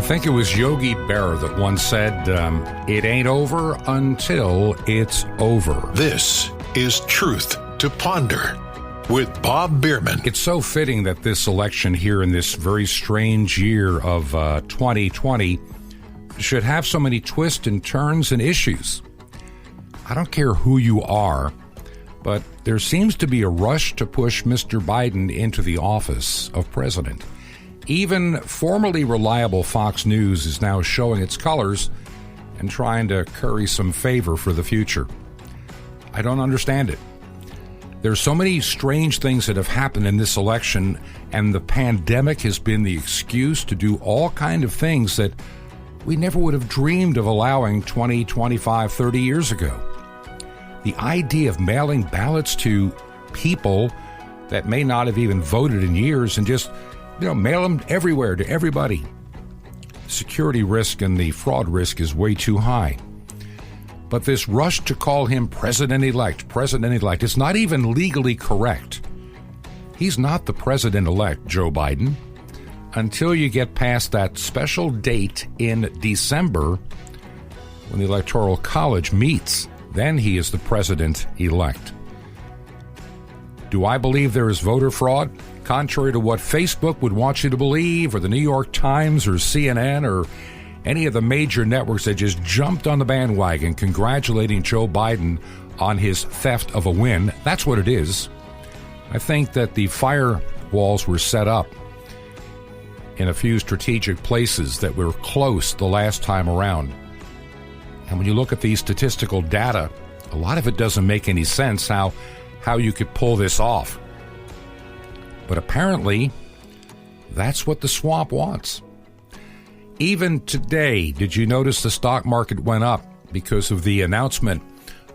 think it was Yogi Berra that once said, it ain't over until it's over. This is Truth to Ponder with Bob Bierman. It's so fitting that this election here in this very strange year of 2020 should have so many twists and turns and issues. I don't care who you are, but there seems to be a rush to push Mr. Biden into the office of president. Even formerly reliable Fox News is now showing its colors and trying to curry some favor for the future. I don't understand it. There's so many strange things that have happened in this election, and the pandemic has been the excuse to do all kinds of things that we never would have dreamed of allowing 20, 25, 30 years ago. The idea of mailing ballots to people that may not have even voted in years and just mail them everywhere to everybody. Security risk and the fraud risk is way too high. But this rush to call him president-elect, it's not even legally correct. He's not the president-elect, Joe Biden, until you get past that special date in December when the Electoral College meets. Then he is the president-elect. Do I believe there is voter fraud? Contrary to what Facebook would want you to believe, or the New York Times, or CNN, or any of the major networks that just jumped on the bandwagon congratulating Joe Biden on his theft of a win. That's what it is. I think that the firewalls were set up in a few strategic places that were close the last time around. And when you look at these statistical data, a lot of it doesn't make any sense how you could pull this off. But apparently, that's what the swamp wants. Even today, did you notice the stock market went up because of the announcement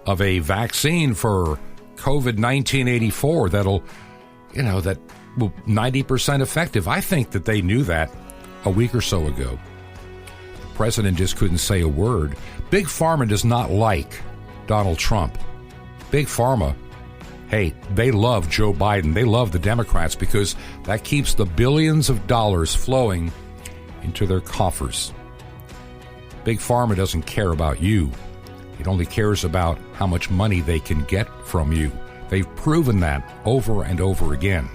of a vaccine for COVID-19 84 that will 90% effective? I think that they knew that a week or so ago. The president just couldn't say a word. Big Pharma does not like Donald Trump. Big Pharma, hey, they love Joe Biden. They love the Democrats because that keeps the billions of dollars flowing into their coffers. Big Pharma doesn't care about you. It only cares about how much money they can get from you. They've proven that over and over again.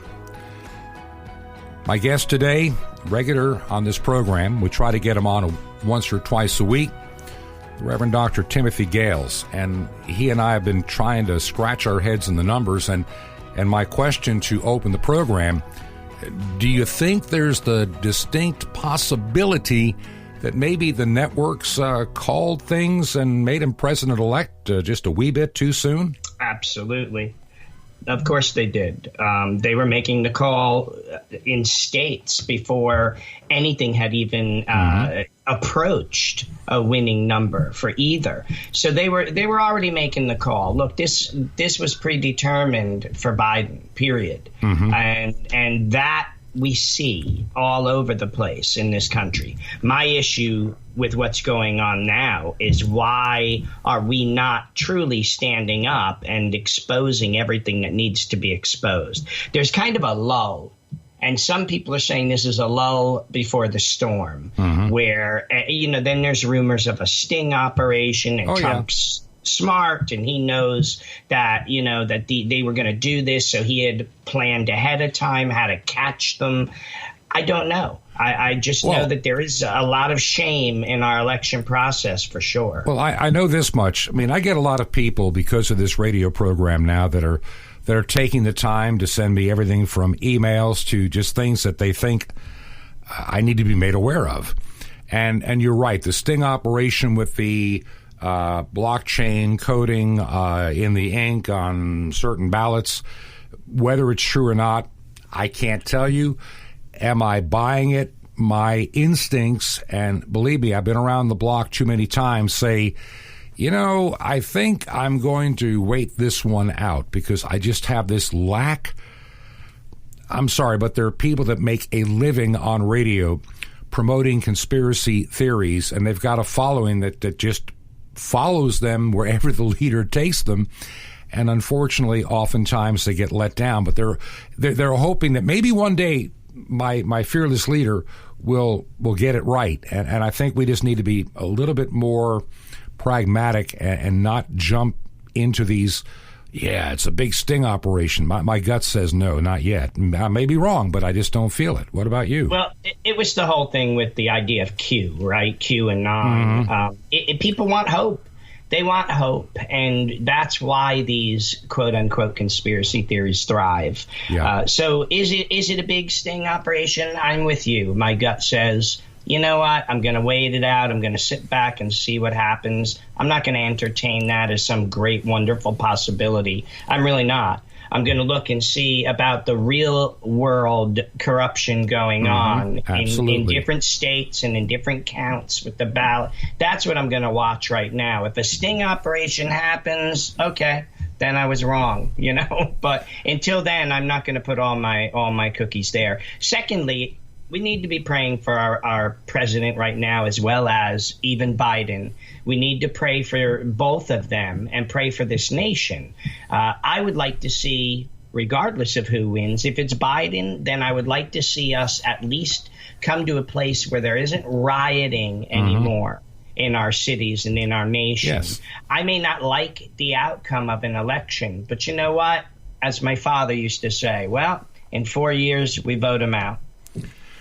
My guest today, regular on this program, we try to get him on once or twice a week, the Reverend Dr. Timothy Gahles, and he and I have been trying to scratch our heads in the numbers, and my question to open the program, do you think there's the distinct possibility that maybe the networks called things and made him president-elect just a wee bit too soon? Absolutely. Of course they did. They were making the call in states before anything had even approached a winning number for either. So they were already making the call. Look, this was predetermined for Biden, period. And that we see all over the place in this country. My issue with what's going on now is why are we not truly standing up and exposing everything that needs to be exposed? There's kind of a lull. And some people are saying this is a lull before the storm, where, then there's rumors of a sting operation and Trump's smart and he knows that, that they were going to do this. So he had planned ahead of time how to catch them. I don't know. I just know that there is a lot of shame in our election process for sure. Well, I know this much. I mean, I get a lot of people because of this radio program now that are taking the time to send me everything from emails to just things that they think I need to be made aware of. And you're right. The sting operation with the blockchain coding in the ink on certain ballots, whether it's true or not, I can't tell you. Am I buying it? My instincts, and believe me, I've been around the block too many times, say, I think I'm going to wait this one out because I just have this lack. I'm sorry, but there are people that make a living on radio promoting conspiracy theories, and they've got a following that just follows them wherever the leader takes them. And unfortunately, oftentimes they get let down. But they're hoping that maybe one day my fearless leader will get it right. And I think we just need to be a little bit more pragmatic and not jump into these, it's a big sting operation. My gut says no, not yet. I may be wrong, but I just don't feel it. What about you? Well, it was the whole thing with the idea of Q, right? Q and non. Mm-hmm. People want hope. They want hope, and that's why these quote-unquote conspiracy theories thrive. Yeah. So is it a big sting operation? I'm with you. My gut says, you know what? I'm going to wait it out. I'm going to sit back and see what happens. I'm not going to entertain that as some great, wonderful possibility. I'm really not. I'm going to look and see about the real world corruption going on in different states and in different counts with the ballot. That's what I'm going to watch right now. If a sting operation happens, okay, then I was wrong, But until then, I'm not going to put all my cookies there. Secondly, we need to be praying for our president right now, as well as even Biden. We need to pray for both of them and pray for this nation. I would like to see, regardless of who wins, if it's Biden, then I would like to see us at least come to a place where there isn't rioting anymore in our cities and in our nation. Yes. I may not like the outcome of an election, but you know what? As my father used to say, well, in 4 years, we vote him out.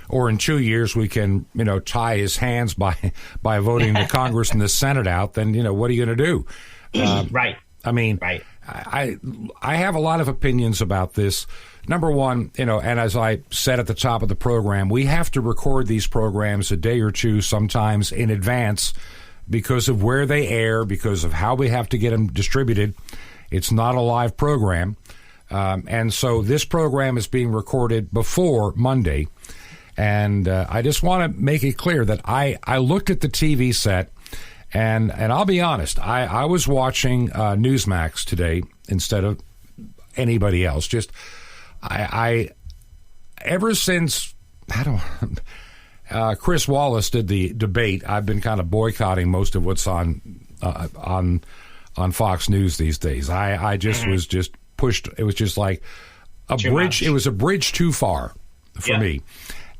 Or in 2 years, we can, tie his hands by voting the Congress and the Senate out. Then, what are you going to do? Right. I mean, right. I have a lot of opinions about this. Number one, and as I said at the top of the program, we have to record these programs a day or two sometimes in advance because of where they air, because of how we have to get them distributed. It's not a live program. And so this program is being recorded before Monday. And I just want to make it clear that I looked at the TV set, and I'll be honest, I was watching Newsmax today instead of anybody else. Just I ever since Chris Wallace did the debate, I've been kind of boycotting most of what's on Fox News these days. I just was just pushed. It was just like a bridge. It was a bridge too far for me.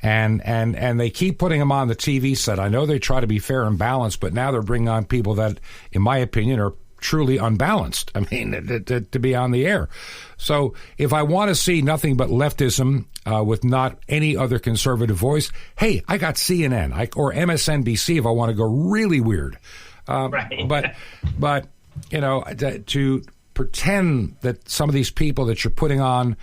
And they keep putting them on the TV set. I know they try to be fair and balanced, but now they're bringing on people that, in my opinion, are truly unbalanced. I mean, to be on the air. So if I want to see nothing but leftism with not any other conservative voice, hey, I got CNN or MSNBC if I want to go really weird. Right. But to pretend that some of these people that you're putting on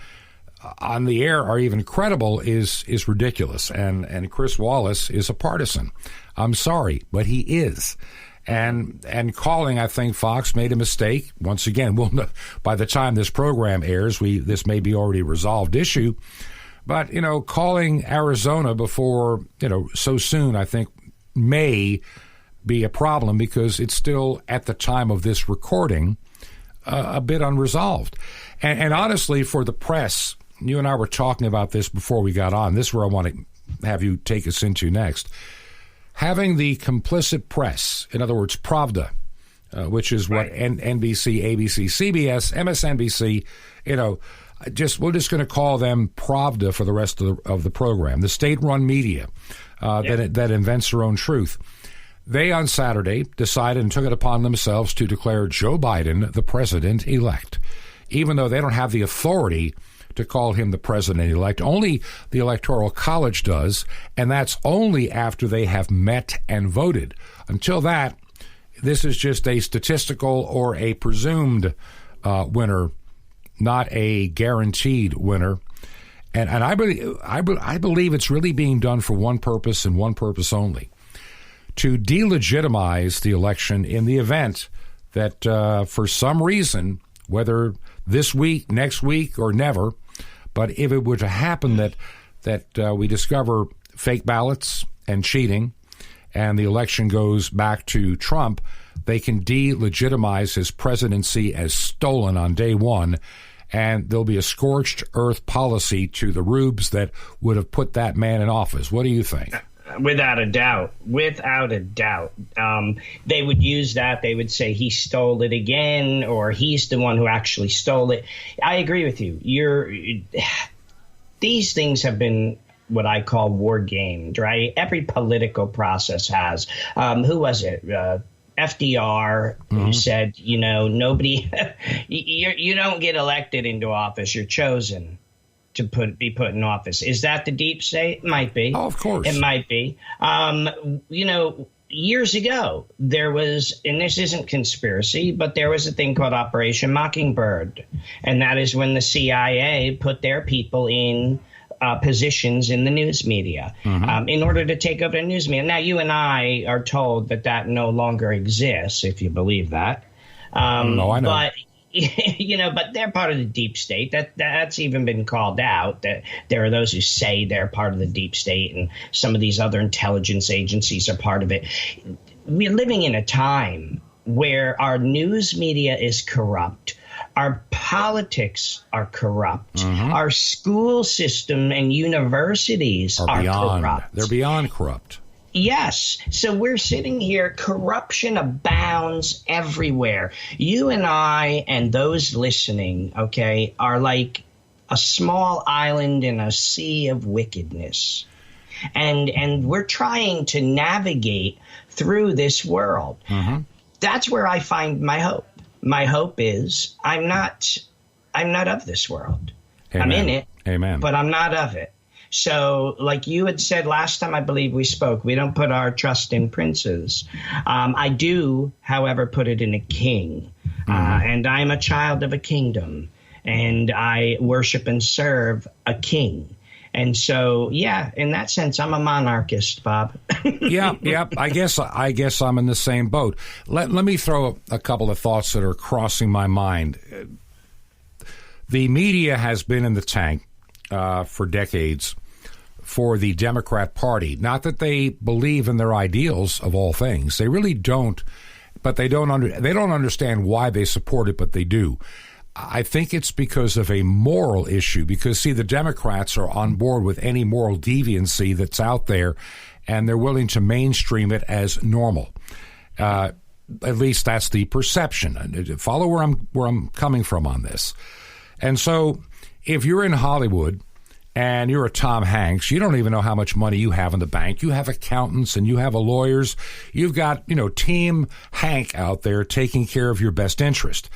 the air are even credible is ridiculous. And Chris Wallace is a partisan. I'm sorry, but he is. And calling, I think Fox made a mistake. Once again, we'll know, by the time this program airs, this may be already resolved issue. But, calling Arizona before, so soon, I think may be a problem because it's still, at the time of this recording, a bit unresolved. And honestly, for the press, you and I were talking about this before we got on. This is where I want to have you take us into next. Having the complicit press, in other words, Pravda, which is what NBC, ABC, CBS, MSNBC, we're just going to call them Pravda for the rest of the program. The state-run media that invents their own truth. They, on Saturday, decided and took it upon themselves to declare Joe Biden the president-elect, even though they don't have the authority to call him the president-elect. Only the Electoral College does, and that's only after they have met and voted. Until that, this is just a statistical or a presumed winner, not a guaranteed winner. And I believe it's really being done for one purpose and one purpose only: to delegitimize the election in the event that for some reason, whether this week, next week, or never, but if it were to happen that we discover fake ballots and cheating and the election goes back to Trump, they can delegitimize his presidency as stolen on day one, and there'll be a scorched earth policy to the rubes that would have put that man in office. What do you think? Without a doubt. They would use that. They would say he stole it again, or he's the one who actually stole it. I agree with you. These things have been what I call war gamed, right? Every political process has. Who was it? FDR, who said, nobody, you don't get elected into office, you're chosen to be put in office. Is that the deep state? Might be. Oh, of course. It might be. Years ago, there was, and this isn't conspiracy, but there was a thing called Operation Mockingbird. And that is when the CIA put their people in positions in the news media in order to take over the news media. Now, you and I are told that no longer exists, if you believe that. No, I know. But but they're part of the deep state. That's even been called out, that there are those who say they're part of the deep state, and some of these other intelligence agencies are part of it. We're living in a time where our news media is corrupt. Our politics are corrupt. Our school system and universities are corrupt. They're beyond corrupt. Yes. So we're sitting here. Corruption abounds everywhere. You and I and those listening, okay, are like a small island in a sea of wickedness. And we're trying to navigate through this world. That's where I find my hope. My hope is I'm not of this world. Amen. I'm in it. Amen. But I'm not of it. So like you had said last time, I believe we spoke, we don't put our trust in princes. I do, however, put it in a king. And I'm a child of a kingdom. And I worship and serve a king. And so, yeah, in that sense, I'm a monarchist, Bob. Yeah. I guess I'm in the same boat. Let me throw a couple of thoughts that are crossing my mind. The media has been in the tank for decades for the Democrat Party. Not that they believe in their ideals of all things. They really don't, but they don't understand why they support it, but they do. I think it's because of a moral issue, because, see, the Democrats are on board with any moral deviancy that's out there, and they're willing to mainstream it as normal. At least that's the perception. Follow where I'm coming from on this. And so if you're in Hollywood and you're a Tom Hanks, you don't even know how much money you have in the bank. You have accountants and you have lawyers. You've got, Team Hank out there taking care of your best interest.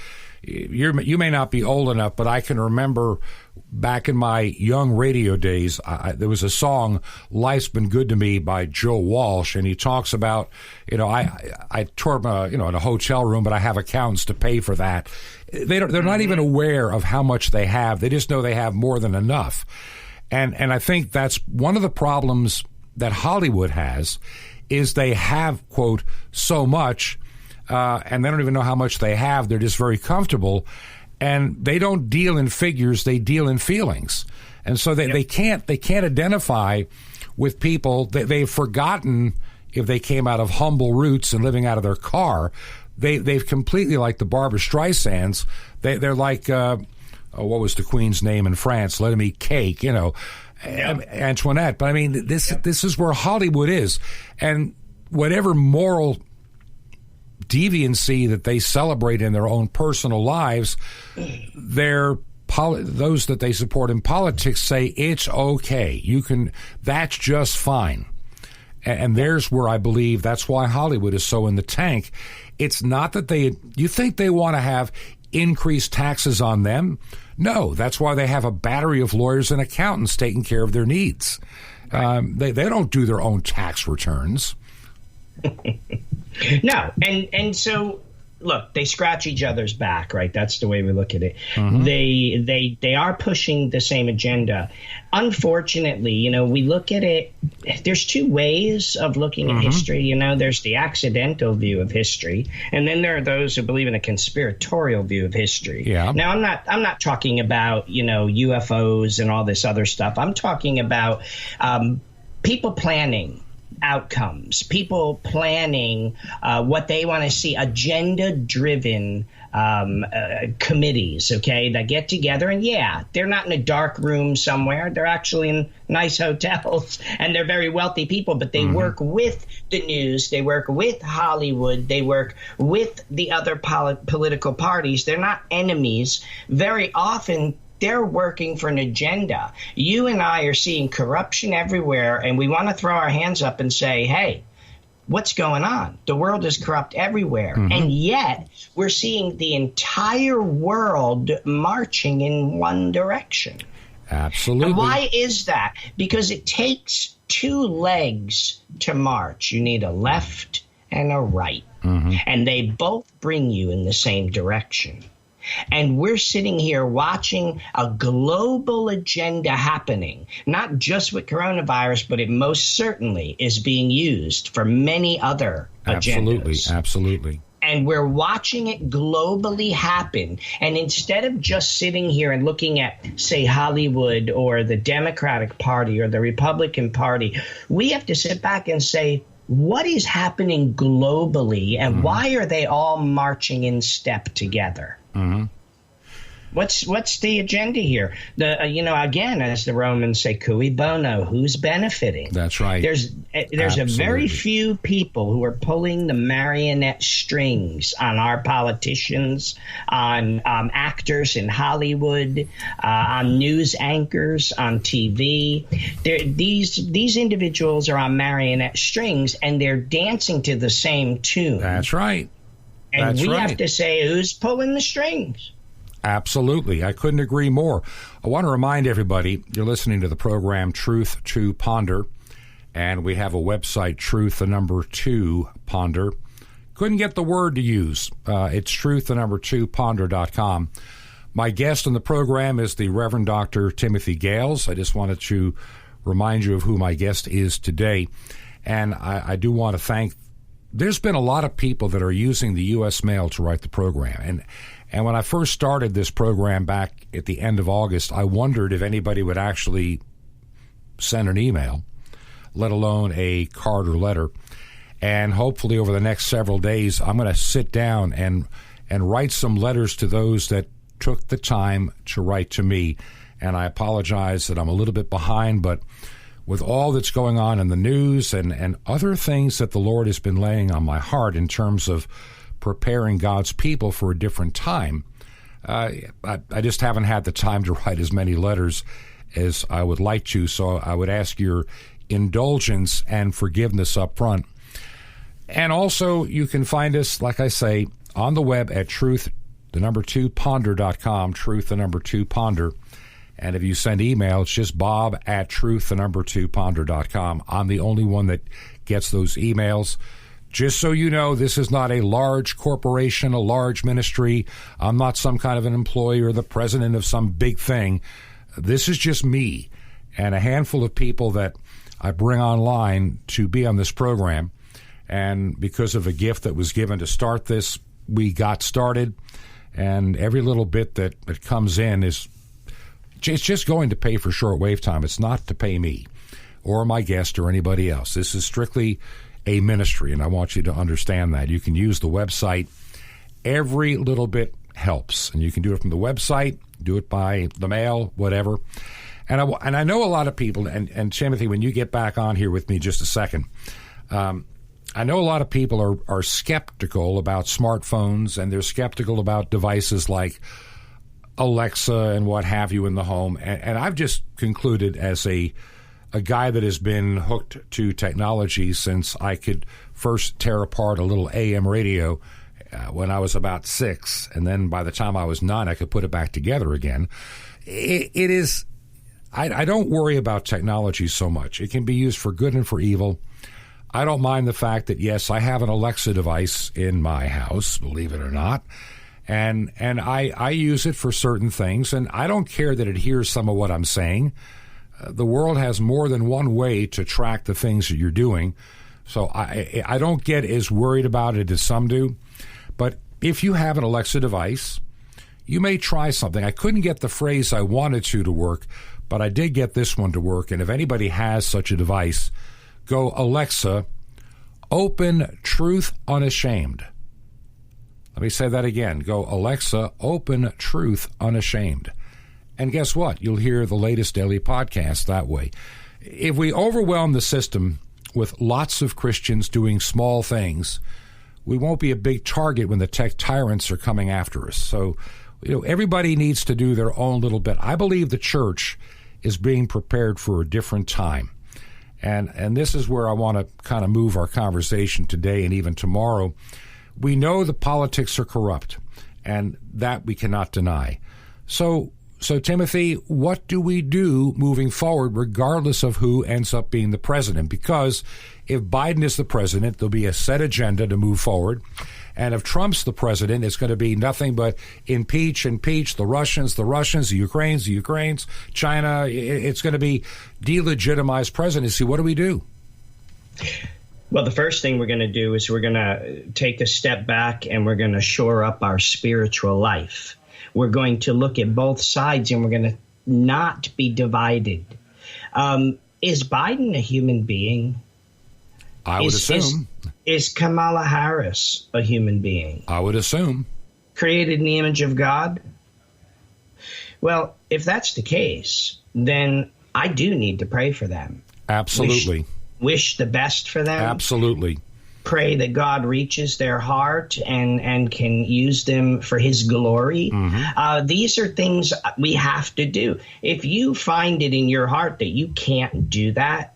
You may not be old enough, but I can remember back in my young radio days, there was a song, "Life's Been Good to Me" by Joe Walsh, and he talks about, I tour, in a hotel room, but I have accountants to pay for that. They're not even aware of how much they have. They just know they have more than enough. And I think that's one of the problems that Hollywood has, is they have, quote, so much, and they don't even know how much they have. They're just very comfortable, and they don't deal in figures. They deal in feelings, and so they can't identify with people. They've forgotten if they came out of humble roots and living out of their car. They've completely, like the Barbra Streisands. They're like what was the Queen's name in France? Let 'em eat cake, Antoinette. But I mean, this is where Hollywood is, and whatever moral deviancy that they celebrate in their own personal lives, those that they support in politics say it's okay. That's just fine. And there's where I believe that's why Hollywood is so in the tank. It's not that you think they want to have increased taxes on them. No, that's why they have a battery of lawyers and accountants taking care of their needs. They don't do their own tax returns. No, and so look, they scratch each other's back, right? That's the way we look at it. They are pushing the same agenda. Unfortunately, we look at it. There's two ways of looking at history. There's the accidental view of history, and then there are those who believe in a conspiratorial view of history. Yeah. Now, I'm not talking about UFOs and all this other stuff. I'm talking about people planning outcomes, people planning what they want to see, agenda-driven committees, okay, that get together. And they're not in a dark room somewhere. They're actually in nice hotels, and they're very wealthy people, but they work with the news. They work with Hollywood. They work with the other political parties. They're not enemies. Very often, They're working for an agenda. You and I are seeing corruption everywhere, and we want to throw our hands up and say, hey, what's going on? The world is corrupt everywhere. And yet we're seeing the entire world marching in one direction. Absolutely. And why is that? Because it takes two legs to march. You need a left and a right. And they both bring you in the same direction. And we're sitting here watching a global agenda happening, not just with coronavirus, but it most certainly is being used for many other agendas. Absolutely. And we're watching it globally happen. And instead of just sitting here and looking at, say, Hollywood or the Democratic Party or the Republican Party, we have to sit back and say, what is happening globally, and why are they all marching in step together? What's the agenda here? Again, as the Romans say, cui bono, who's benefiting? That's right. There's a very few people who are pulling the marionette strings on our politicians, on actors in Hollywood, on news anchors on TV. These individuals are on marionette strings, and they're dancing to the same tune. That's right. And we have to say, who's pulling the strings? Absolutely. I couldn't agree more. I want to remind everybody, you're listening to the program Truth to Ponder, and we have a website, Truth2 Ponder. Couldn't get the word to use. It's Truth2Ponder.com. My guest on the program is the Reverend Dr. Timothy Gahles. I just wanted to remind you of who my guest is today. And I do want to thank, there's been a lot of people that are using the U.S. mail to write the program. And when I first started this program back at the end of August, I wondered if anybody would actually send an email, let alone a card or letter. And hopefully over the next several days, I'm going to sit down and write some letters to those that took the time to write to me. And I apologize that I'm a little bit behind, but with all that's going on in the news and other things that the Lord has been laying on my heart in terms of preparing God's people for a different time, I just haven't had the time to write as many letters as I would like to. So I would ask your indulgence and forgiveness up front. And also, you can find us, like I say, on the web at Truth2Ponder.com, Truth2Ponder. And if you send email, it's just Bob@Truth2Ponder.com. I'm the only one that gets those emails. Just so you know, this is not a large corporation, a large ministry. I'm not some kind of an employee or the president of some big thing. This is just me and a handful of people that I bring online to be on this program. And because of a gift that was given to start this, we got started. And every little bit that comes in it's just going to pay for shortwave time. It's not to pay me or my guest or anybody else. This is strictly a ministry, and I want you to understand that. You can use the website. Every little bit helps, and you can do it from the website, do it by the mail, whatever. And I know a lot of people, and Timothy, when you get back on here with me just a second, I know a lot of people are skeptical about smartphones, and they're skeptical about devices like Alexa and what have you in the home. And I've just concluded as a guy that has been hooked to technology since I could first tear apart a little AM radio when I was about 6, and then by the time I was 9, I could put it back together again. It is, I don't worry about technology so much. It can be used for good and for evil. I don't mind the fact that, yes, I have an Alexa device in my house, believe it or not, and I use it for certain things, and I don't care that it hears some of what I'm saying. The world has more than one way to track the things that you're doing, so I don't get as worried about it as some do. But if you have an Alexa device, you may try something. I couldn't get the phrase I wanted to work, but I did get this one to work. And if anybody has such a device, go, Alexa, open Truth Unashamed. Let me say that again. Go, Alexa, open Truth Unashamed. And guess what? You'll hear the latest daily podcast that way. If we overwhelm the system with lots of Christians doing small things, we won't be a big target when the tech tyrants are coming after us. So everybody needs to do their own little bit. I believe the church is being prepared for a different time. And this is where I want to kind of move our conversation today and even tomorrow. We know the politics are corrupt, and that we cannot deny. So Timothy, what do we do moving forward, regardless of who ends up being the president? Because if Biden is the president, there'll be a set agenda to move forward. And if Trump's the president, it's going to be nothing but impeach, the Russians, the Ukrainians, China. It's going to be delegitimized presidency. What do we do? Well, the first thing we're going to do is we're going to take a step back and we're going to shore up our spiritual life. We're going to look at both sides and we're going to not be divided. Is Biden a human being? I would assume. Is Kamala Harris a human being? I would assume. Created in the image of God? Well, if that's the case, then I do need to pray for them. Absolutely. Wish the best for them. Absolutely. Pray that God reaches their heart and can use them for his glory. Mm-hmm. These are things we have to do. If you find it in your heart that you can't do that,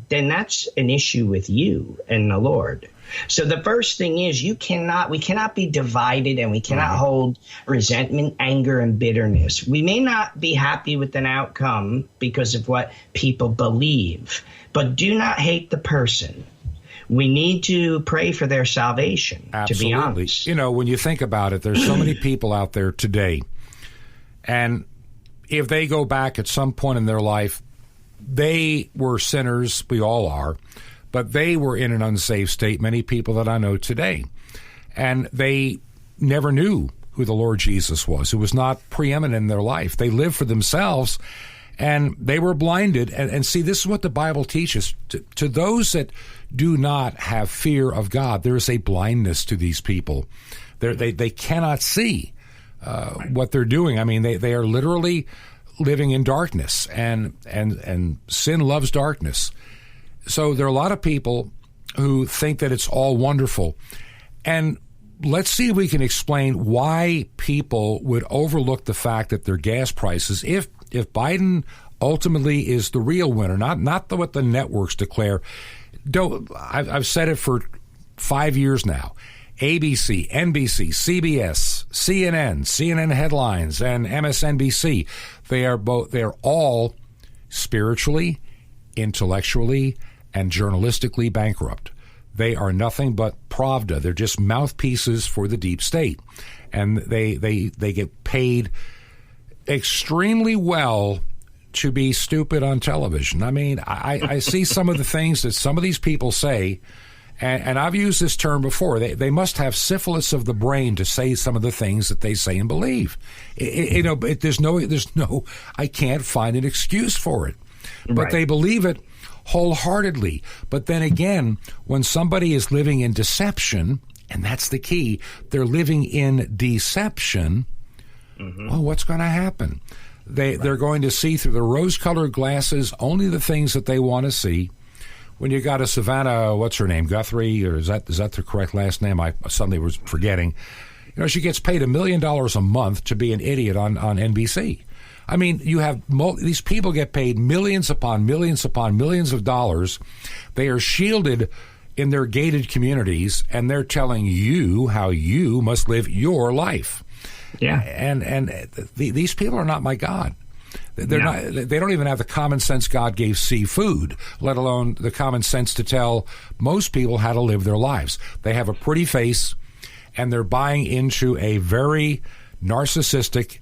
then that's an issue with you and the Lord. So the first thing is we cannot be divided, and we cannot hold resentment, anger, and bitterness. We may not be happy with an outcome because of what people believe, but do not hate the person. We need to pray for their salvation, Absolutely. To be honest. When you think about it, there's so many people out there today, and if they go back at some point in their life, they were sinners. We all are. But they were in an unsafe state, many people that I know today. And they never knew who the Lord Jesus was. It was not preeminent in their life. They lived for themselves, and they were blinded. And see, this is what the Bible teaches. To those that do not have fear of God, there is a blindness to these people. They cannot see what they're doing. I mean, they are literally living in darkness, and sin loves darkness. So there are a lot of people who think that it's all wonderful. And let's see if we can explain why people would overlook the fact that their gas prices, if Biden ultimately is the real winner, not what the networks declare. I've said it for 5 years now. ABC, NBC, CBS, CNN headlines, and MSNBC. They are all spiritually, intellectually, and journalistically bankrupt. They are nothing but pravda. They're just mouthpieces for the deep state. And they get paid extremely well to be stupid on television. I mean, I see some of the things that some of these people say, and I've used this term before. They must have syphilis of the brain to say some of the things that they say and believe. There's no. I can't find an excuse for it, but they believe it wholeheartedly. But then again, when somebody is living in deception, and that's the key, they're living in deception. Well, what's going to happen? They're going to see through the rose-colored glasses only the things that they want to see. When you got a Savannah, what's her name, Guthrie, or is that the correct last name? I suddenly was forgetting. She gets paid $1 million a month to be an idiot on NBC. I mean, you have these people get paid millions upon millions upon millions of dollars. They are shielded in their gated communities, and they're telling you how you must live your life. Yeah, and these people are not my God. They're not. They don't even have the common sense God gave seafood, let alone the common sense to tell most people how to live their lives. They have a pretty face, and they're buying into a very narcissistic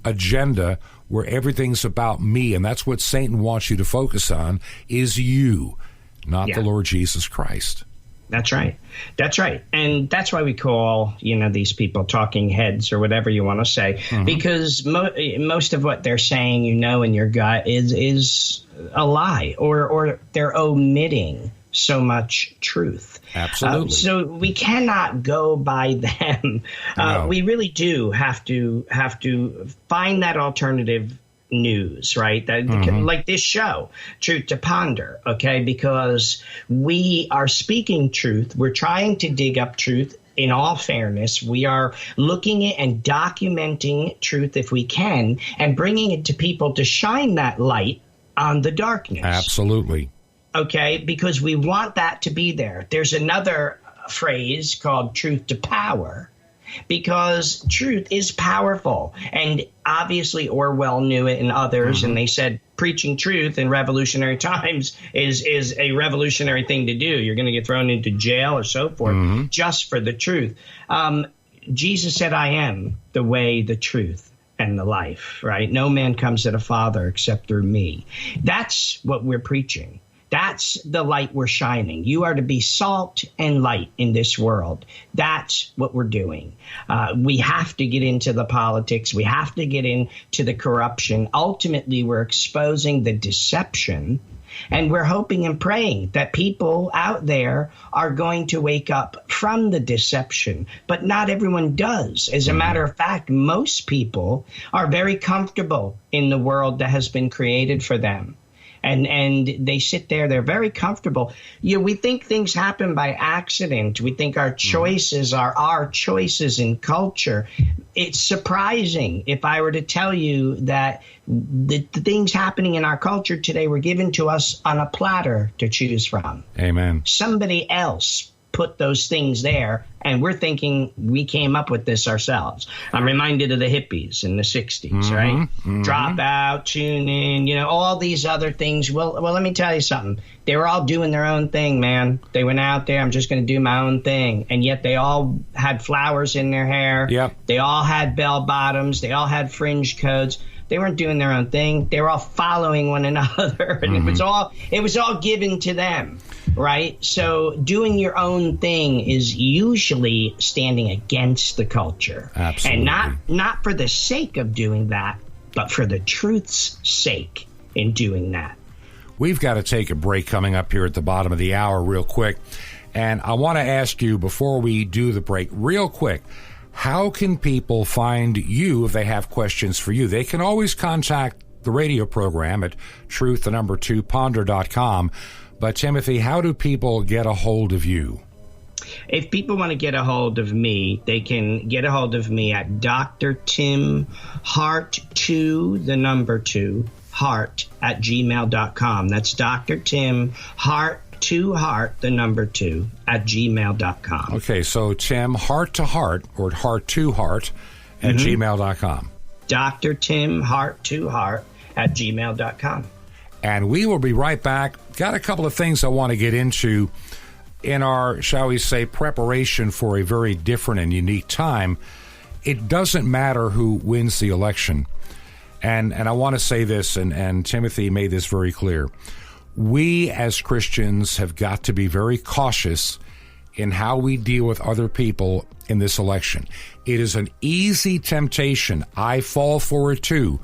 agenda where everything's about me, and that's what Satan wants you to focus on, is you, not the Lord Jesus Christ. That's right. That's right. And that's why we call, these people talking heads or whatever you want to say, because most of what they're saying, in your gut is a lie, or they're omitting so much truth. Absolutely. So we cannot go by them. No. We really do have to find that alternative news, right? Like this show, Truth to Ponder, okay? Because we are speaking truth. We're trying to dig up truth. in all fairness, we are looking at and documenting truth if we can and bringing it to people to shine that light on the darkness. Absolutely. Okay, because we want that to be there. There's another phrase called truth to power, because truth is powerful. And obviously Orwell knew it and others, and they said preaching truth in revolutionary times is a revolutionary thing to do. You're going to get thrown into jail or so forth just for the truth. Jesus said, I am the way, the truth, and the life, right? No man comes to the Father except through me. That's what we're preaching. That's the light we're shining. You are to be salt and light in this world. That's what we're doing. We have to get into the politics. We have to get into the corruption. Ultimately, we're exposing the deception, and we're hoping and praying that people out there are going to wake up from the deception. But not everyone does. As a matter of fact, most people are very comfortable in the world that has been created for them. And they sit there, they're very comfortable. We think things happen by accident. We think our choices are our choices in culture. It's surprising if I were to tell you that the things happening in our culture today were given to us on a platter to choose from. Amen. Somebody else put those things there, and we're thinking we came up with this ourselves. I'm reminded of the hippies in the 60s, right? Drop out, tune in, all these other things. Well, let me tell you something. They were all doing their own thing, man. They went out there, I'm just going to do my own thing. And yet they all had flowers in their hair. Yep. They all had bell bottoms. They all had fringe coats. They weren't doing their own thing. They were all following one another. And it was all given to them. Right. So doing your own thing is usually standing against the culture. Absolutely. And not for the sake of doing that, but for the truth's sake in doing that. We've got to take a break coming up here at the bottom of the hour real quick. And I want to ask you before we do the break real quick, how can people find you if they have questions for you? They can always contact the radio program at truth2ponder.com. But, Timothy, how do people get a hold of you? If people want to get a hold of me, they can get a hold of me at Dr. Tim Hart 2, the number 2, Hart at gmail.com. That's Dr. Tim Hart 2, Hart, the number 2, at gmail.com. Okay, so Tim Hart to Hart, or Hart to Hart, at gmail.com. Dr. Tim Hart 2, Hart, at gmail.com. And we will be right back. Got a couple of things I want to get into in our, shall we say, preparation for a very different and unique time. It doesn't matter who wins the election. And I want to say this, and Timothy made this very clear. We as Christians have got to be very cautious in how we deal with other people in this election. It is an easy temptation. I fall for it too.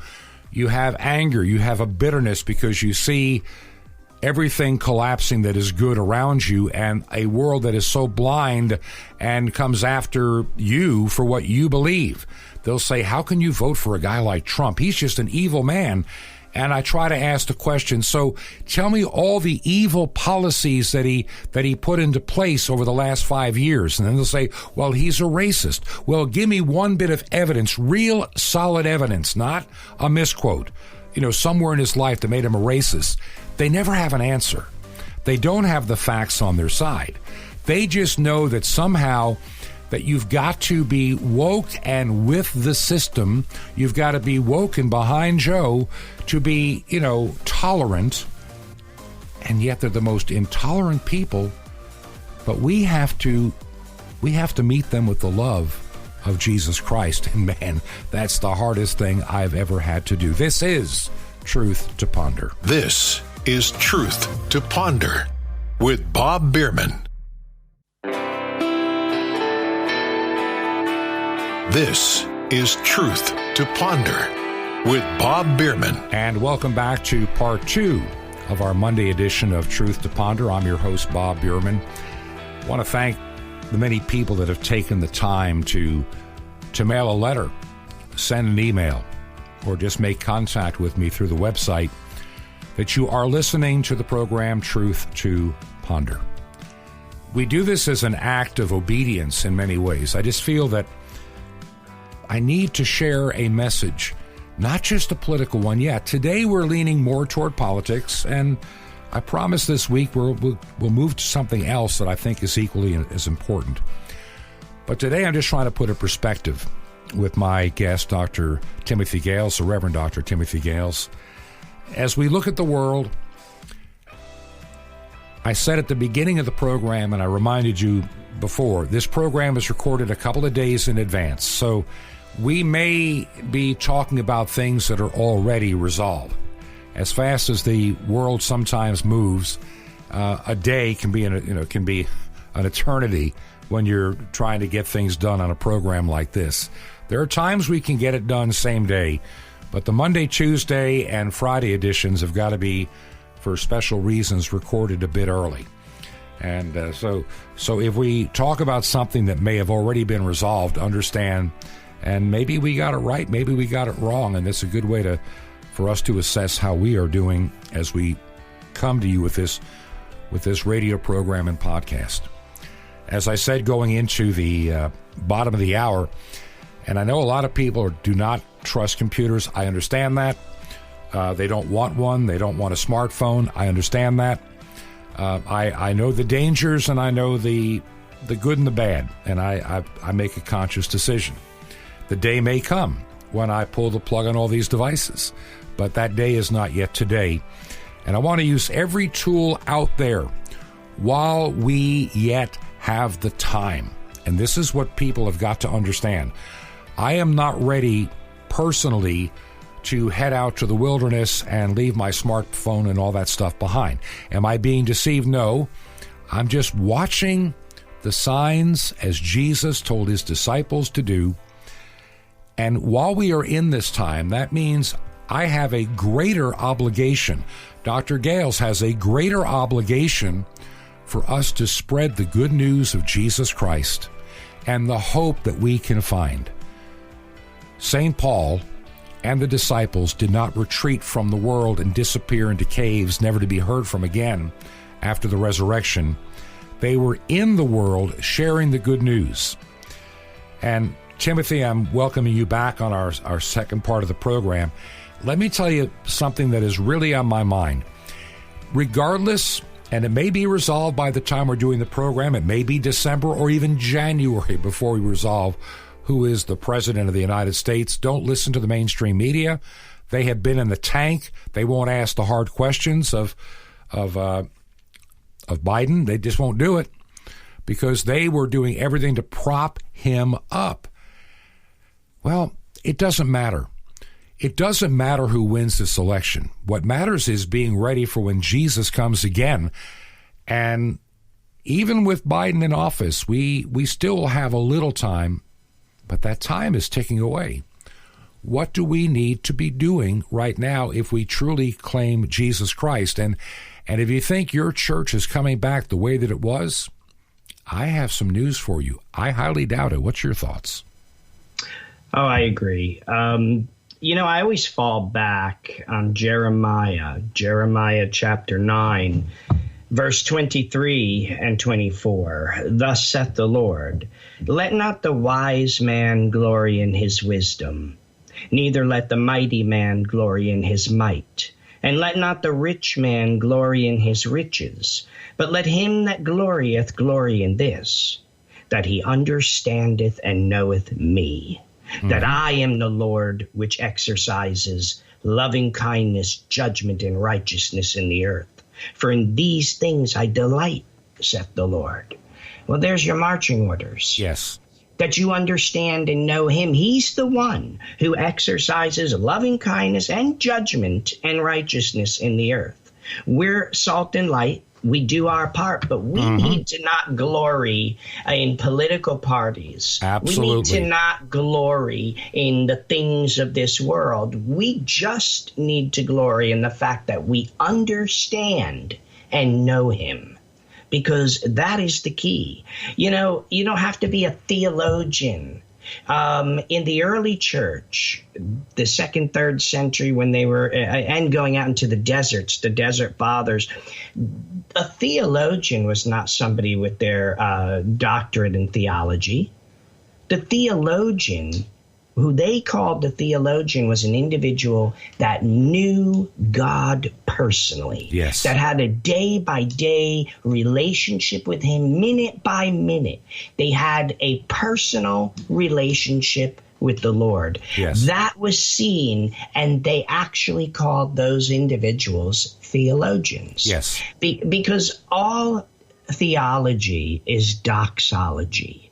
You have anger, you have a bitterness because you see everything collapsing that is good around you, and a world that is so blind and comes after you for what you believe. They'll say, how can you vote for a guy like Trump? He's just an evil man. And I try to ask the question, so tell me all the evil policies that he put into place over the last 5 years. And then they'll say, well, he's a racist. Well, give me one bit of evidence, real solid evidence, not a misquote, somewhere in his life that made him a racist. They never have an answer. They don't have the facts on their side. They just know that somehow that you've got to be woke and with the system. You've got to be woke and behind Joe to be, tolerant. And yet they're the most intolerant people. But we have to meet them with the love of Jesus Christ. And man, that's the hardest thing I've ever had to do. This is Truth to Ponder. This is Truth to Ponder with Bob Bierman. This is Truth to Ponder with Bob Bierman. And welcome back to part 2 of our Monday edition of Truth to Ponder. I'm your host, Bob Bierman. I want to thank the many people that have taken the time to mail a letter, send an email, or just make contact with me through the website, that you are listening to the program Truth to Ponder. we do this as an act of obedience in many ways. I just feel that I need to share a message, not just a political one. Yeah, today we're leaning more toward politics, and I promise this week we'll move to something else that I think is equally as important. But today I'm just trying to put a perspective with my guest, Dr. Timothy Gahles, the Reverend Dr. Timothy Gahles. As we look at the world, I said at the beginning of the program, and I reminded you before, this program is recorded a couple of days in advance, so we may be talking about things that are already resolved. As fast as the world sometimes moves, a day can be an eternity when you're trying to get things done on a program like this. There are times we can get it done same day, but the Monday, Tuesday, and Friday editions have got to be, for special reasons, recorded a bit early. And so if we talk about something that may have already been resolved, understand, and maybe we got it right, maybe we got it wrong, and it's a good way for us to assess how we are doing as we come to you with this radio program and podcast. As I said, going into the bottom of the hour, and I know a lot of people do not trust computers. I understand that. They don't want one. They don't want a smartphone. I understand that. I know the dangers, and I know the good and the bad, and I make a conscious decision. The day may come when I pull the plug on all these devices, but that day is not yet today. And I want to use every tool out there while we yet have the time. And this is what people have got to understand. I am not ready personally to head out to the wilderness and leave my smartphone and all that stuff behind. Am I being deceived? No. I'm just watching the signs as Jesus told his disciples to do. And while we are in this time, that means I have a greater obligation. Dr. Gahles has a greater obligation for us to spread the good news of Jesus Christ and the hope that we can find. St. Paul and the disciples did not retreat from the world and disappear into caves, never to be heard from again after the resurrection. They were in the world sharing the good news. And Timothy, I'm welcoming you back on our second part of the program. Let me tell you something that is really on my mind. Regardless, and it may be resolved by the time we're doing the program, it may be December or even January before we resolve who is the President of the United States. Don't listen to the mainstream media. They have been in the tank. They won't ask the hard questions of Biden. They just won't do it because they were doing everything to prop him up. Well, it doesn't matter. It doesn't matter who wins this election. What matters is being ready for when Jesus comes again. And even with Biden in office, we still have a little time, but that time is ticking away. What do we need to be doing right now if we truly claim Jesus Christ? And if you think your church is coming back the way that it was, I have some news for you. I highly doubt it. What's your thoughts? Oh, I agree. I always fall back on Jeremiah chapter 9, verse 23 and 24. Thus saith the Lord, let not the wise man glory in his wisdom, neither let the mighty man glory in his might, and let not the rich man glory in his riches, but let him that glorieth glory in this, that he understandeth and knoweth me, that I am the Lord which exercises loving kindness, judgment, and righteousness in the earth. For in these things I delight, saith the Lord. Well, there's your marching orders. Yes. That you understand and know him. He's the one who exercises loving kindness and judgment and righteousness in the earth. We're salt and light. We do our part, but we need to not glory in political parties. Absolutely. We need to not glory in the things of this world. We just need to glory in the fact that we understand and know him, because that is the key. You don't have to be a theologian In the early church, the second, third century, when they were, and going out into the deserts, the desert fathers, a theologian was not somebody with their doctorate in theology. The theologian, who they called the theologian, was an individual that knew God personally. Yes. That had a day-by-day relationship with him, minute by minute. They had a personal relationship with the Lord. Yes. That was seen, and they actually called those individuals theologians. Yes. Because all theology is doxology.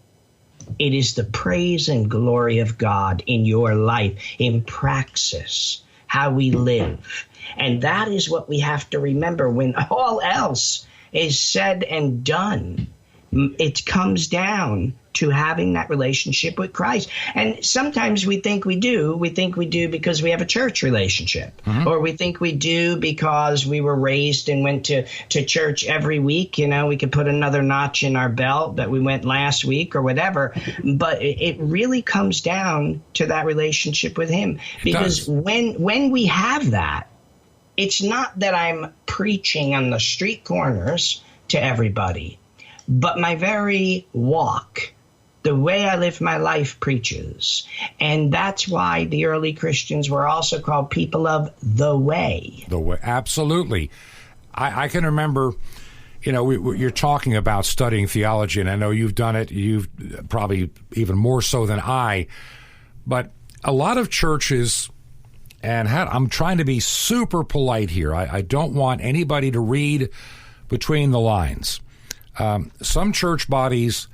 It is the praise and glory of God in your life, in praxis, how we live. And that is what we have to remember when all else is said and done. It comes down to having that relationship with Christ. And sometimes we think we do. We think we do because we have a church relationship. Or we think we do because we were raised and went to church every week. You know, we could put another notch in our belt that we went last week or whatever. But it really comes down to that relationship with him. Because when we have that, it's not that I'm preaching on the street corners to everybody, but my very walk, the way I live my life, preaches. And that's why the early Christians were also called people of the way. The way, absolutely. I can remember, you know, you're talking about studying theology, and I know you've done it. You've probably even more so than I. But a lot of churches, and I'm trying to be super polite here. I don't want anybody to read between the lines. Some church bodies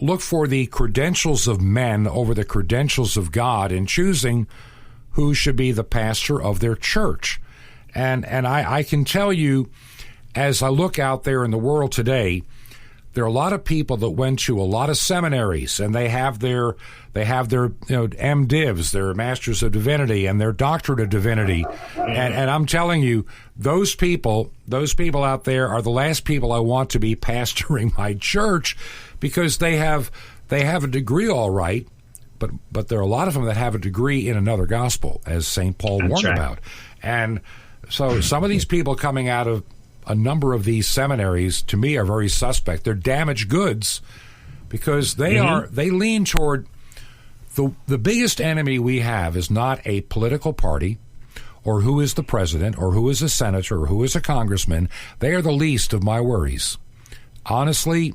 look for the credentials of men over the credentials of God in choosing who should be the pastor of their church. And I can tell you, as I look out there in the world today, there are a lot of people that went to a lot of seminaries, and they have their MDivs, their Masters of Divinity, and their Doctorate of Divinity. And I'm telling you, those people out there are the last people I want to be pastoring my church, because they have a degree, all right, but there are a lot of them that have a degree in another gospel, as St. Paul warned about. And so some of these people coming out of a number of these seminaries, to me, are very suspect. They're damaged goods, because they lean toward the biggest enemy we have is not a political party, or who is the president, or who is a senator, or who is a congressman. They are the least of my worries. Honestly,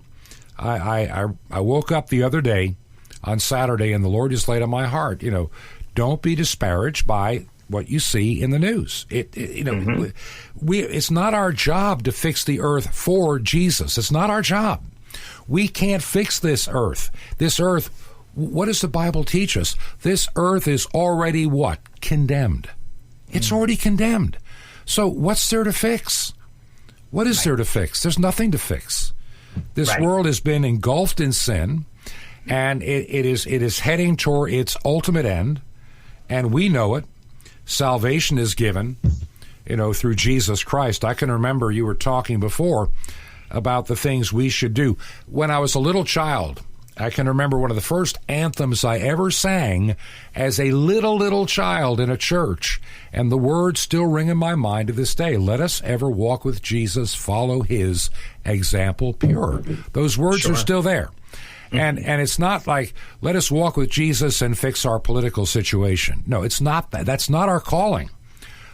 I woke up the other day on Saturday, and the Lord just laid on my heart, don't be disparaged by what you see in the news. It's not our job to fix the earth for Jesus. It's not our job. We can't fix this earth. This earth, what does the Bible teach us? This earth is already what? Condemned. It's already condemned. So what's there to fix? What is there to fix? There's nothing to fix. This world has been engulfed in sin, and it is heading toward its ultimate end, and we know it. Salvation is given, through Jesus Christ. I can remember you were talking before about the things we should do. When I was a little child, I can remember one of the first anthems I ever sang as a little child in a church, and the words still ring in my mind to this day. Let us ever walk with Jesus, follow his example pure. Those words are still there. And it's not like, let us walk with Jesus and fix our political situation. No, it's not that. That's not our calling.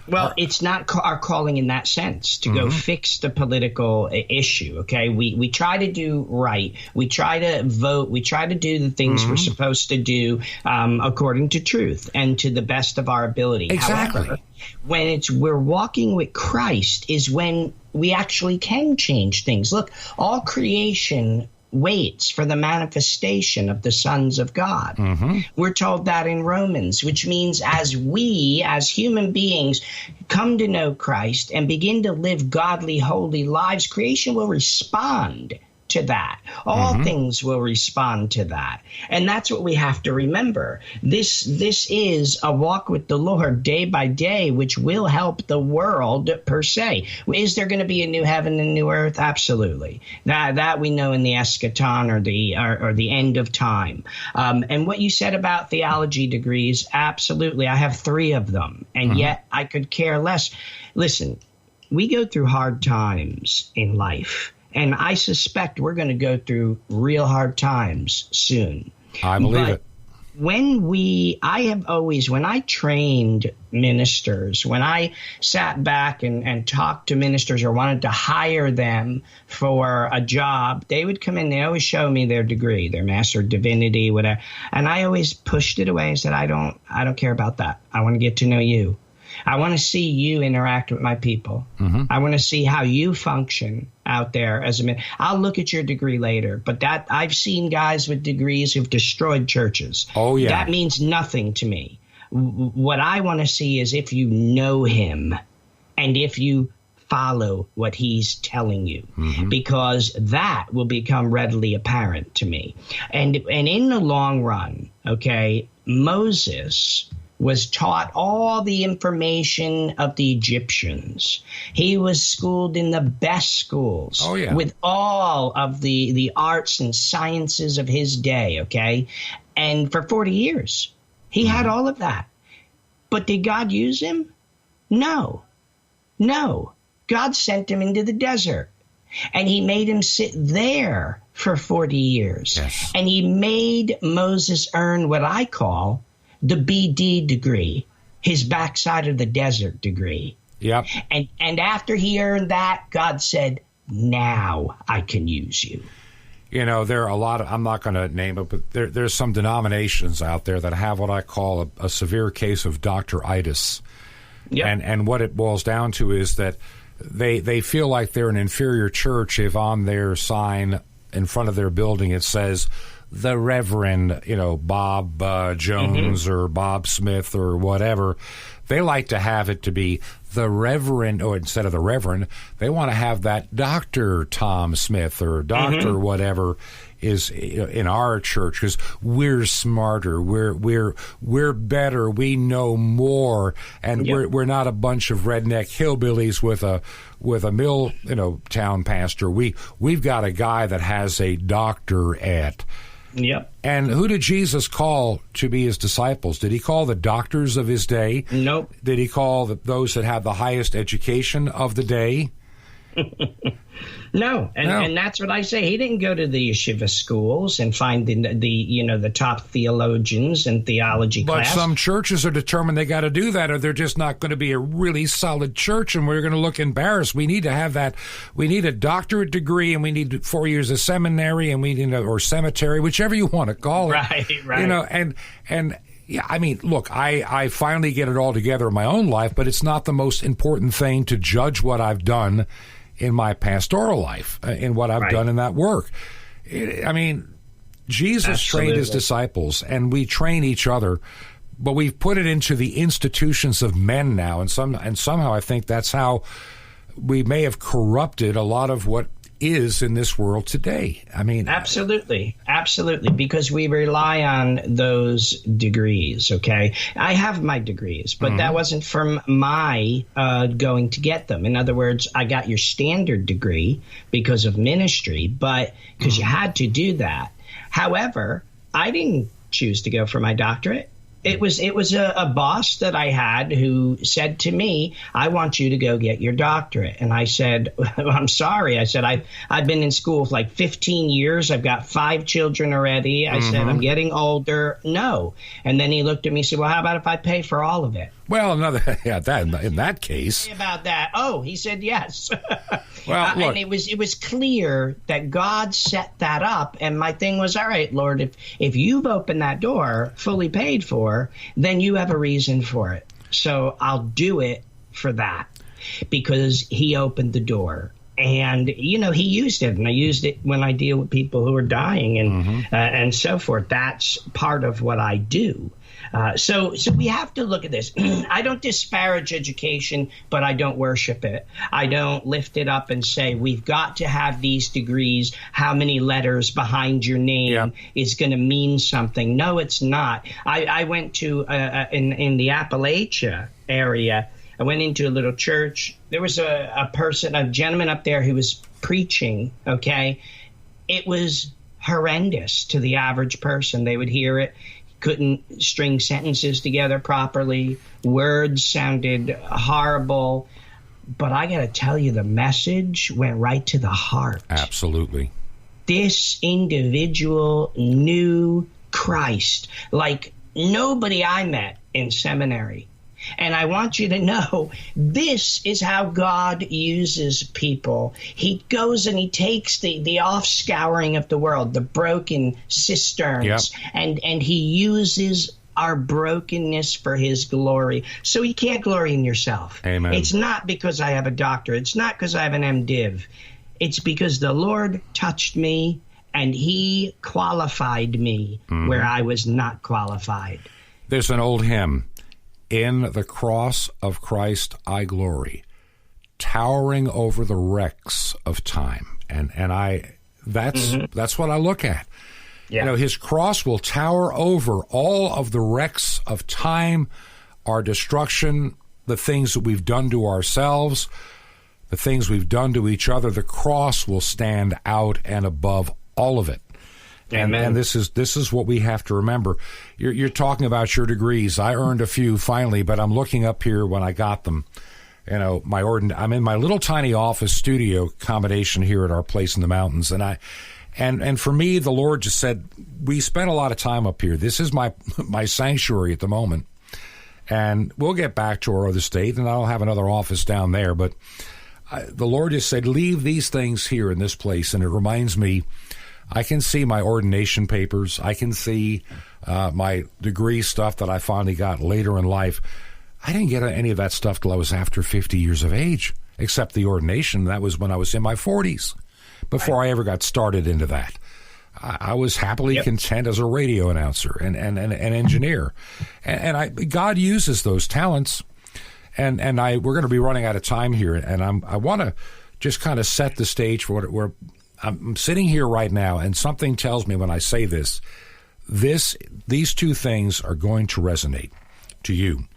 Well, it's not our calling in that sense to go fix the political issue, okay? We try to do right. We try to vote. We try to do the things we're supposed to do according to truth and to the best of our ability. Exactly. However, when we're walking with Christ is when we actually can change things. Look, all creation waits for the manifestation of the sons of God. We're told that in Romans, which means as we, as human beings, come to know Christ and begin to live godly, holy lives, creation will respond to that. All things will respond to that. And that's what we have to remember. This is a walk with the Lord day by day, which will help the world per se. Is there going to be a new heaven and new earth? Absolutely. That we know in the eschaton or the end of time. And what you said about theology degrees, absolutely. I have 3 of them, and yet I could care less. Listen, we go through hard times in life, and I suspect we're going to go through real hard times soon. I believe it. When I trained ministers, when I sat back and talked to ministers or wanted to hire them for a job, they would come in, they always show me their degree, their Master of Divinity, whatever. And I always pushed it away and said, I don't care about that. I want to get to know you. I want to see you interact with my people. I want to see how you function out there as a man. I'll look at your degree later, but that I've seen guys with degrees who've destroyed churches. Oh, yeah. That means nothing to me. What I want to see is if you know him and if you follow what he's telling you, because that will become readily apparent to me. And in the long run, okay, Moses was taught all the information of the Egyptians. He was schooled in the best schools with all of the arts and sciences of his day, okay? And for 40 years, he had all of that. But did God use him? No. God sent him into the desert, and he made him sit there for 40 years. Yes. And he made Moses earn what I call the BD degree, his backside of the desert degree. Yep. And after he earned that, God said, now I can use you. You know, there are a lot of, I'm not going to name it, but there's some denominations out there that have what I call a severe case of doctor-itis. Yep. And what it boils down to is that they feel like they're an inferior church if on their sign in front of their building it says, the Reverend, Bob Jones or Bob Smith or whatever. They like to have it to be the Reverend, or instead of the Reverend, they want to have that Dr. Tom Smith or Dr. whatever is in our church, because we're smarter, we're better, we know more, and we're not a bunch of redneck hillbillies with a mill town pastor. We've got a guy that has a doctorate. Yep. And who did Jesus call to be his disciples? Did he call the doctors of his day? Nope. Did he call those that have the highest education of the day? No. And that's what I say. He didn't go to the yeshiva schools and find the top theologians and theology class. But some churches are determined they got to do that, or they're just not going to be a really solid church, and we're going to look embarrassed. We need to have that. We need a doctorate degree, and we need 4 years of seminary, and we need or cemetery, whichever you want to call it. Right. And yeah, I mean, look, I finally get it all together in my own life, but it's not the most important thing to judge what I've done in my pastoral life, in what I've done in that work. Jesus trained his disciples, and we train each other, but we've put it into the institutions of men now, and somehow I think that's how we may have corrupted a lot of what is in this world today. Absolutely, because we rely on those degrees, okay? I have my degrees, but that wasn't from my going to get them. In other words, I got your standard degree because of ministry, but because you had to do that. However, I didn't choose to go for my doctorate. It was a boss that I had who said to me, I want you to go get your doctorate. And I said, I'm sorry. I said, I've been in school for like 15 years. I've got 5 children already. I said, I'm getting older. No. And then he looked at me and said, well, how about if I pay for all of it? Well, in that case. About that. Oh, he said yes. Well, look. And it was clear that God set that up. And my thing was, all right, Lord, if you've opened that door fully paid for, then you have a reason for it. So I'll do it for that, because he opened the door. And, he used it, and I used it when I deal with people who are dying and so forth. That's part of what I do. So we have to look at this. I don't disparage education, but I don't worship it. I don't lift it up and say, we've got to have these degrees. How many letters behind your name is going to mean something? No, it's not. I went to, in the Appalachia area, I went into a little church. There was a gentleman up there who was preaching, okay? It was horrendous to the average person. They would hear it, couldn't string sentences together properly. Words sounded horrible. But I got to tell you, the message went right to the heart. Absolutely. This individual knew Christ like nobody I met in seminary. And I want you to know, this is how God uses people. He goes and he takes the offscouring of the world, the broken cisterns, and he uses our brokenness for his glory. So you can't glory in yourself. Amen. It's not because I have a doctorate. It's not because I have an MDiv. It's because the Lord touched me and he qualified me where I was not qualified. There's an old hymn. In the cross of Christ I glory, towering over the wrecks of time. And that's what I look at. Yeah. You know, his cross will tower over all of the wrecks of time, our destruction, the things that we've done to ourselves, the things we've done to each other. The cross will stand out and above all of it. And this is what we have to remember. You're talking about your degrees. I earned a few finally, but I'm looking up here when I got them. You know, I'm in my little tiny office studio accommodation here at our place in the mountains, and for me, the Lord just said, we spent a lot of time up here. This is my sanctuary at the moment, and we'll get back to our other state, and I'll have another office down there. But the Lord just said, leave these things here in this place, and it reminds me. I can see my ordination papers. I can see my degree stuff that I finally got later in life. I didn't get any of that stuff till I was after 50 years of age, except the ordination. That was when I was in my 40s, before I ever got started into that. I was happily content as a radio announcer and an engineer. And God uses those talents. And we're going to be running out of time here. And I want to just kind of set the stage for what I'm sitting here right now, and something tells me when I say these two things are going to resonate to you.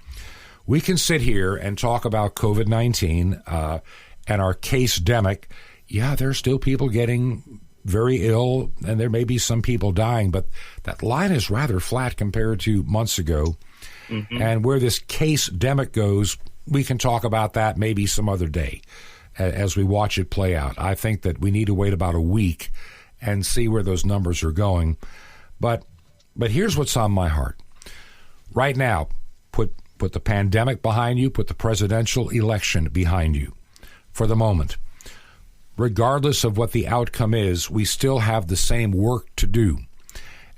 We can sit here and talk about COVID-19 and our case-demic. Yeah, there's still people getting very ill, and there may be some people dying, but that line is rather flat compared to months ago. Mm-hmm. And where this case-demic goes, we can talk about that maybe some other day. As we watch it play out. I think that we need to wait about a week and see where those numbers are going. But here's what's on my heart. Right now, put the pandemic behind you, put the presidential election behind you for the moment. Regardless of what the outcome is, we still have the same work to do.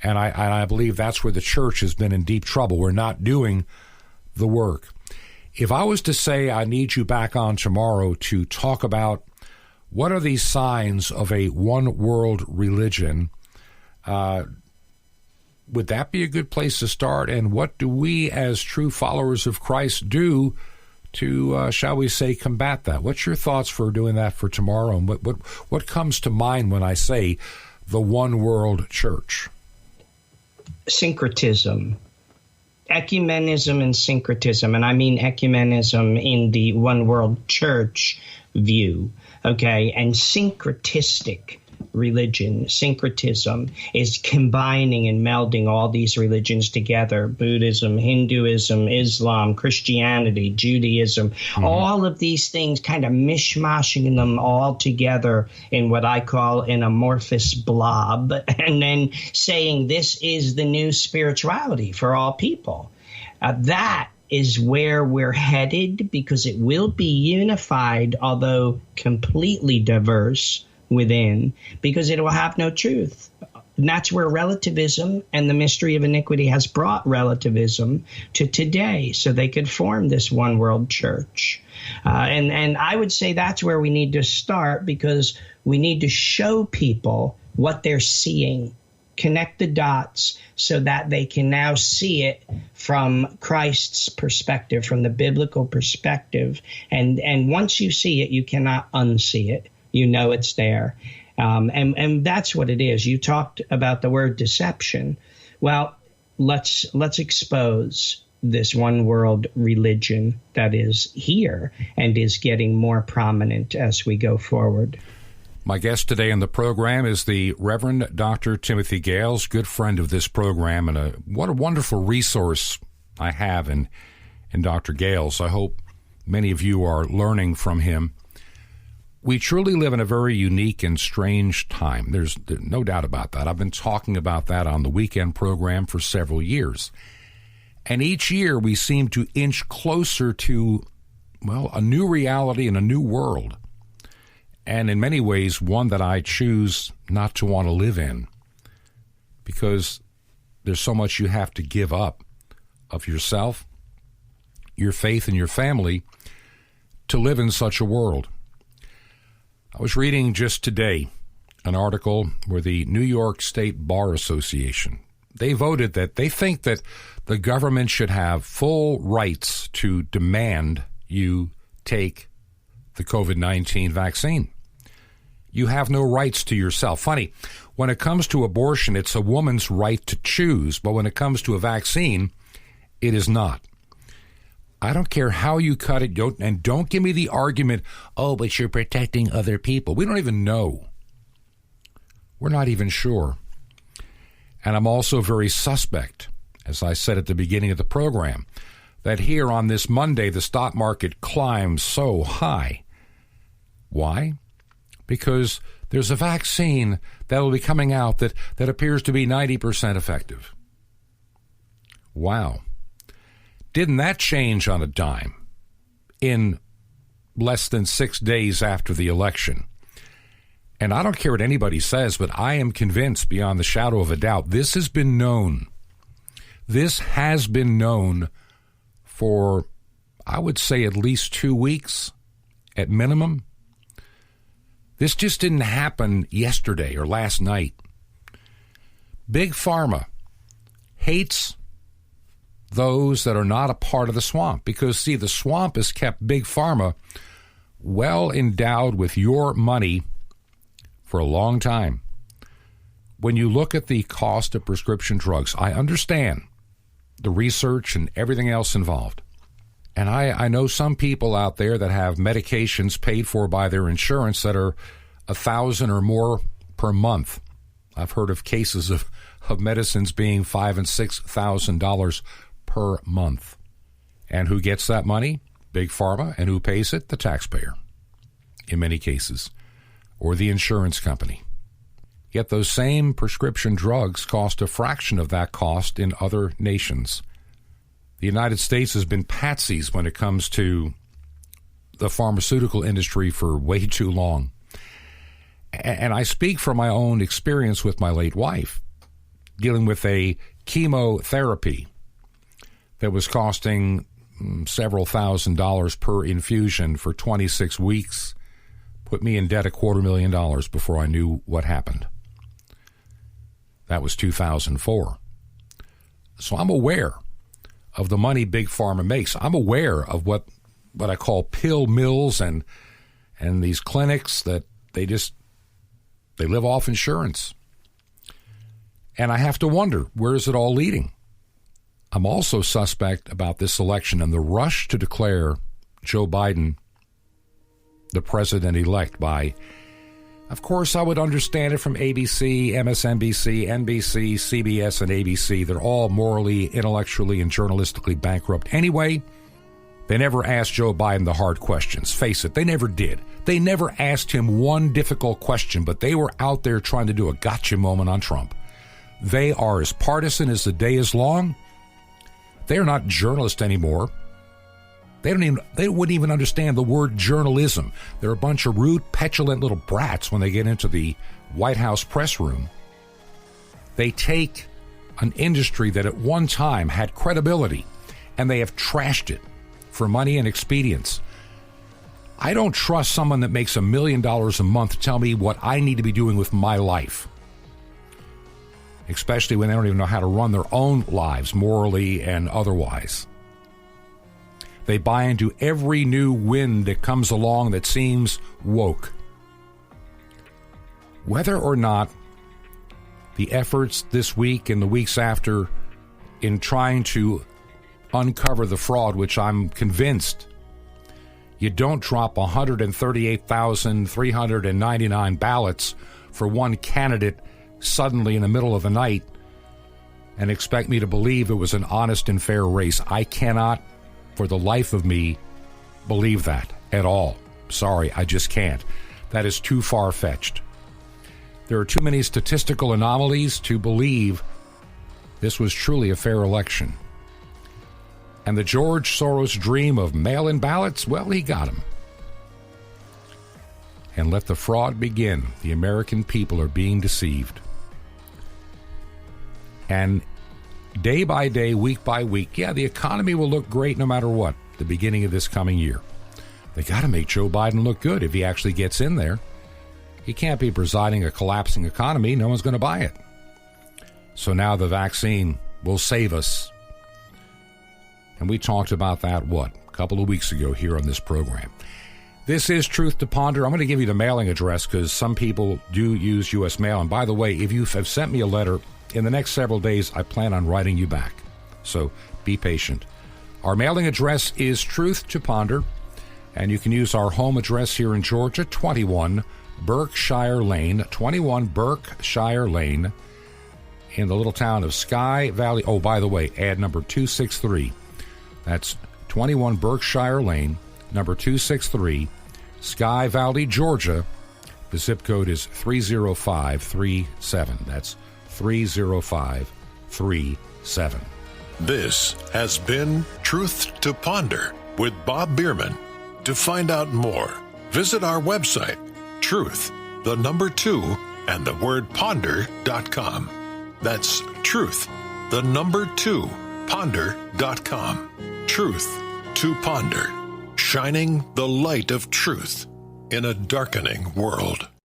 And I believe that's where the church has been in deep trouble. We're not doing the work. If I was to say I need you back on tomorrow to talk about what are these signs of a one-world religion, would that be a good place to start? And what do we as true followers of Christ do to, shall we say, combat that? What's your thoughts for doing that for tomorrow? And what comes to mind when I say the one-world church? Syncretism. Ecumenism and syncretism, and I mean ecumenism in the one world church view, okay, and syncretistic religion, syncretism, is combining and melding all these religions together: Buddhism, Hinduism, Islam, Christianity, Judaism, all of these things, kind of mishmashing them all together in what I call an amorphous blob, and then saying this is the new spirituality for all people. That is where we're headed, because it will be unified, although completely diverse within, because it will have no truth. And that's where relativism and the mystery of iniquity has brought relativism to today, so they could form this one world church. And I would say that's where we need to start, because we need to show people what they're seeing. connect the dots so that they can now see it from Christ's perspective, from the biblical perspective. And once you see it, you cannot unsee it. You know it's there. And that's what it is. You talked about the word deception. Well, let's expose this one world religion that is here and is getting more prominent as we go forward. My guest today on the program is the Reverend Dr. Timothy Gahles, good friend of this program, and what a wonderful resource I have in Dr. Gahles. I hope many of you are learning from him. We truly live in a very unique and strange time. There's no doubt about that. I've been talking about that on the weekend program for several years. And each year we seem to inch closer to, well, a new reality and a new world. And in many ways, one that I choose not to want to live in, because there's so much you have to give up of yourself, your faith, and your family to live in such a world. I was reading just today an article where the New York State Bar Association, they voted that they think that the government should have full rights to demand you take the COVID-19 vaccine. You have no rights to yourself. Funny, when it comes to abortion, it's a woman's right to choose, but when it comes to a vaccine, it is not. I don't care how you cut it, don't give me the argument, oh, but you're protecting other people. We don't even know. We're not even sure. And I'm also very suspect, as I said at the beginning of the program, that here on this Monday, the stock market climbs so high. Why? Because there's a vaccine that will be coming out that appears to be 90% effective. Wow. Didn't that change on a dime in less than 6 days after the election? And I don't care what anybody says, but I am convinced beyond the shadow of a doubt, this has been known. This has been known for, I would say, at least 2 weeks at minimum. This just didn't happen yesterday or last night. Big Pharma hates those that are not a part of the swamp because, see, the swamp has kept Big Pharma well endowed with your money for a long time. When you look at the cost of prescription drugs, I understand the research and everything else involved. And I know some people out there that have medications paid for by their insurance that are $1,000 or more per month. I've heard of cases of medicines being $5,000 and $6,000 per month. And who gets that money? Big Pharma. And who pays it? The taxpayer, in many cases, or the insurance company. Yet those same prescription drugs cost a fraction of that cost in other nations. The United States has been patsies when it comes to the pharmaceutical industry for way too long. And I speak from my own experience with my late wife, dealing with a chemotherapy that was costing several $1,000s per infusion for 26 weeks, put me in debt $250,000 before I knew what happened. That was 2004. So I'm aware of the money Big Pharma makes. I'm aware of what I call pill mills and these clinics that they live off insurance. And I have to wonder, where is it all leading? I'm also suspect about this election and the rush to declare Joe Biden the president-elect by, of course, I would understand it from ABC, MSNBC, NBC, CBS, and ABC. They're all morally, intellectually, and journalistically bankrupt. Anyway, they never asked Joe Biden the hard questions. Face it, they never did. They never asked him one difficult question, but they were out there trying to do a gotcha moment on Trump. They are as partisan as the day is long. They are not journalists anymore. They wouldn't even understand the word journalism. They're a bunch of rude, petulant little brats when they get into the White House press room. They take an industry that at one time had credibility, and they have trashed it for money and expedience. I don't trust someone that makes $1 million a month to tell me what I need to be doing with my life. especially when they don't even know how to run their own lives, morally and otherwise. They buy into every new wind that comes along that seems woke. Whether or not the efforts this week and the weeks after in trying to uncover the fraud, which I'm convinced you don't drop 138,399 ballots for one candidate suddenly in the middle of the night and expect me to believe it was an honest and fair race. I cannot, for the life of me, believe that at all. Sorry, I just can't. That is too far-fetched. There are too many statistical anomalies to believe this was truly a fair election. And the George Soros dream of mail-in ballots, well, he got them. And let the fraud begin. The American people are being deceived. And day by day, week by week, yeah, the economy will look great no matter what, the beginning of this coming year. They got to make Joe Biden look good if he actually gets in there. He can't be presiding a collapsing economy. No one's going to buy it. So now the vaccine will save us. And we talked about that, a couple of weeks ago here on this program. This is Truth to Ponder. I'm going to give you the mailing address because some people do use U.S. mail. And by the way, if you have sent me a letter, in the next several days, I plan on writing you back. So be patient. Our mailing address is Truth to Ponder. And you can use our home address here in Georgia, 21 Berkshire Lane, in the little town of Sky Valley. Oh, by the way, add number 263. That's 21 Berkshire Lane, number 263, Sky Valley, Georgia. The zip code is 30537. That's 30537. This has been Truth to Ponder with Bob Bierman. To find out more, visit our website, truth, 2, and the word ponder.com. That's truth, 2, ponder.com. Truth to Ponder, shining the light of truth in a darkening world.